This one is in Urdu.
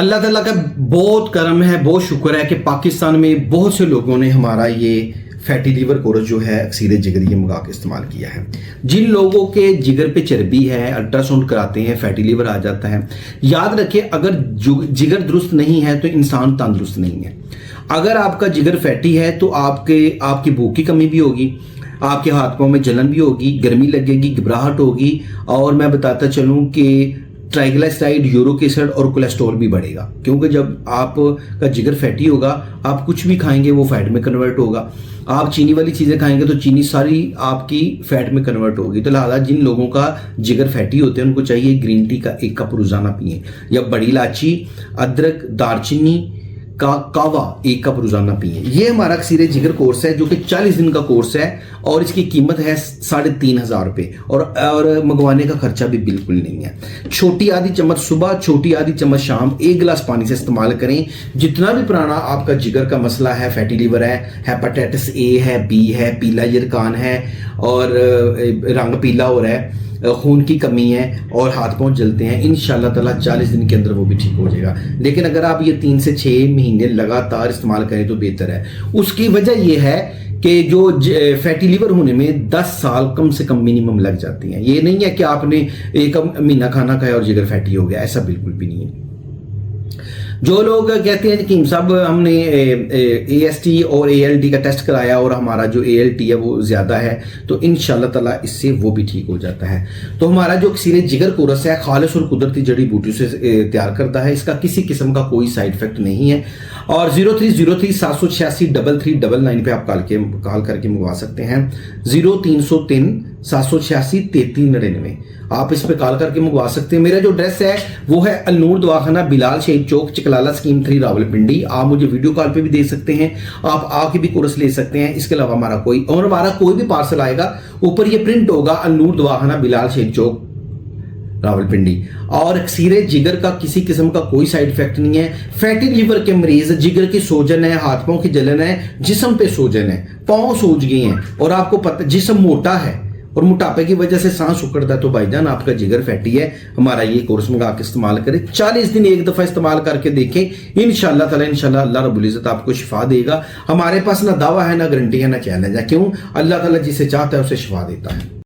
اللہ تعالیٰ کا بہت کرم ہے، بہت شکر ہے کہ پاکستان میں بہت سے لوگوں نے ہمارا یہ فیٹی لیور کورس جو ہے اکسیر جگر یہ منگا کے استعمال کیا ہے۔ جن لوگوں کے جگر پہ چربی ہے، الٹرا ساؤنڈ کراتے ہیں، فیٹی لیور آ جاتا ہے، یاد رکھیں اگر جگر درست نہیں ہے تو انسان تندرست نہیں ہے۔ اگر آپ کا جگر فیٹی ہے تو آپ کی بھوک کی کمی بھی ہوگی، آپ کے ہاتھ پاؤں میں جلن بھی ہوگی، گرمی لگے گی، گھبراہٹ ہوگی، اور میں بتاتا چلوں کہ ٹرائیگلائسرائڈ، یورک ایسڈ اور کولیسٹرول بھی بڑھے گا، کیونکہ جب آپ کا جگر فیٹی ہوگا آپ کچھ بھی کھائیں گے وہ فیٹ میں کنورٹ ہوگا۔ آپ چینی والی چیزیں کھائیں گے تو چینی ساری آپ کی فیٹ میں کنورٹ ہوگی۔ تو لہٰذا جن لوگوں کا جگر فیٹی ہوتے ہیں ان کو چاہیے گرین ٹی کا 1 کپ روزانہ پئیں، یا بڑی الائچی، ادرک، دارچینی کا کاوا 1 کپ روزانہ پئیں۔ یہ ہمارا اکسیر جگر کورس ہے جو کہ 40 دن کا کورس ہے، اور اس کی قیمت ہے 3500 روپے، اور منگوانے کا خرچہ بھی بالکل نہیں ہے۔ چھوٹی آدھی چمچ صبح، چھوٹی آدھی چمچ شام، 1 گلاس پانی سے استعمال کریں۔ جتنا بھی پرانا آپ کا جگر کا مسئلہ ہے، فیٹی لیور ہے، ہیپاٹائٹس اے ہے، بی ہے، پیلا یرکان ہے، اور رنگ پیلا ہو رہا ہے، خون کی کمی ہے، اور ہاتھ پاؤں جلتے ہیں، انشاءاللہ تعالیٰ 40 دن کے اندر وہ بھی ٹھیک ہو جائے گا۔ لیکن اگر آپ یہ 3 سے 6 مہینے لگاتار استعمال کریں تو بہتر ہے۔ اس کی وجہ یہ ہے کہ جو فیٹی لیور ہونے میں 10 سال کم سے کم منیمم لگ جاتی ہیں۔ یہ نہیں ہے کہ آپ نے 1 مہینہ کھانا کھایا اور جگر فیٹی ہو گیا، ایسا بالکل بھی نہیں ہے۔ جو لوگ کہتے ہیں کہ صاحب ہم نے اے ایس ٹی اور اے ایل ٹی کا ٹیسٹ کرایا اور ہمارا جو اے ایل ٹی ہے وہ زیادہ ہے، تو انشاءاللہ تعالیٰ اس سے وہ بھی ٹھیک ہو جاتا ہے۔ تو ہمارا جو اکسیر جگر کورس ہے خالص اور قدرتی جڑی بوٹیوں سے تیار کرتا ہے، اس کا کسی قسم کا کوئی سائیڈ افیکٹ نہیں ہے۔ اور 0303-786-3399 پہ آپ کال کر کے منگوا سکتے ہیں، 0303-786-3399 آپ اس پہ کال کر کے منگوا سکتے ہیں۔ میرا جو ایڈریس ہے وہ ہے النور دواخانہ، بلال شہید چوک، چکلالہ اسکیم 3، راولپنڈی۔ آپ مجھے ویڈیو کال پہ بھی دے سکتے ہیں، آپ آ کے بھی کورس لے سکتے ہیں۔ اس کے علاوہ ہمارا کوئی بھی پارسل آئے گا اوپر یہ پرنٹ ہوگا النور دواخانہ، بلال شہید چوک، راولپنڈی۔ اور اکسیر جگر کا کسی قسم کا کوئی سائیڈ افیکٹ نہیں ہے۔ فیٹی لیور کے مریض، جگر کی سوجن ہے، ہاتھ پاؤں کی جلن ہے، جسم پہ سوجن ہے، پاؤں سوج گئے ہیں، اور آپ کو پتہ جسم موٹا ہے اور موٹاپے کی وجہ سے سانس اکڑتا ہے، تو بھائی جان آپ کا جگر فیٹی ہے، ہمارا یہ کورس منگا کے استعمال کریں۔ 40 دن 1 دفعہ استعمال کر کے دیکھیں، انشاءاللہ تعالیٰ اللہ رب العزت آپ کو شفا دے گا۔ ہمارے پاس نہ دعویٰ ہے، نہ گارنٹی ہے، نہ چیلنج ہے۔ کیوں؟ اللہ تعالیٰ جسے چاہتا ہے اسے شفا دیتا ہے۔